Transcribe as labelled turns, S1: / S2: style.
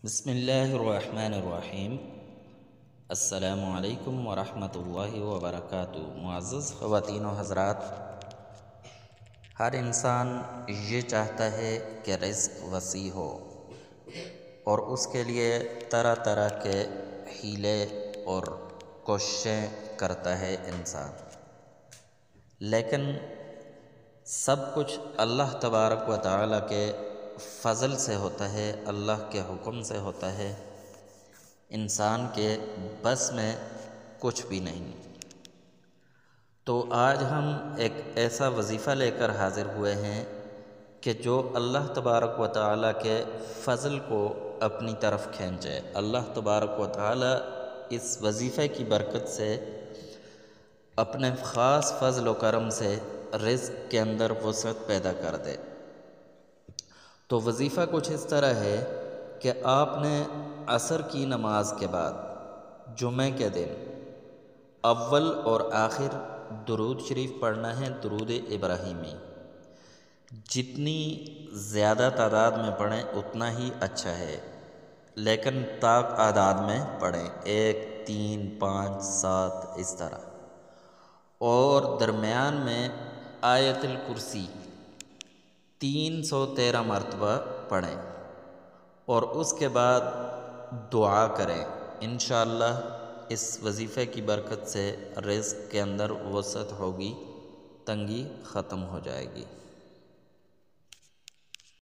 S1: بسم اللہ الرحمن الرحیم۔ السلام علیکم ورحمۃ اللہ وبرکاتہ۔ معزز خواتین و حضرات، ہر انسان یہ چاہتا ہے کہ رزق وسیع ہو اور اس کے لیے طرح طرح کے حیلے اور کوششیں کرتا ہے انسان، لیکن سب کچھ اللہ تبارک و تعالی کے فضل سے ہوتا ہے، اللہ کے حکم سے ہوتا ہے، انسان کے بس میں کچھ بھی نہیں۔ تو آج ہم ایک ایسا وظیفہ لے کر حاضر ہوئے ہیں کہ جو اللہ تبارک و تعالی کے فضل کو اپنی طرف کھینچے۔ اللہ تبارک و تعالی اس وظیفے کی برکت سے اپنے خاص فضل و کرم سے رزق کے اندر وسعت پیدا کر دے۔ تو وظیفہ کچھ اس طرح ہے کہ آپ نے عصر کی نماز کے بعد جمعہ کے دن اول اور آخر درود شریف پڑھنا ہے، درود ابراہیمی۔ جتنی زیادہ تعداد میں پڑھیں اتنا ہی اچھا ہے، لیکن طاق اعداد میں پڑھیں، 1 3 5 7 اس طرح، اور درمیان میں آیت الکرسی 313 مرتبہ پڑھیں، اور اس کے بعد دعا کریں۔ انشاءاللہ اس وظیفے کی برکت سے رزق کے اندر وسعت ہوگی، تنگی ختم ہو جائے گی۔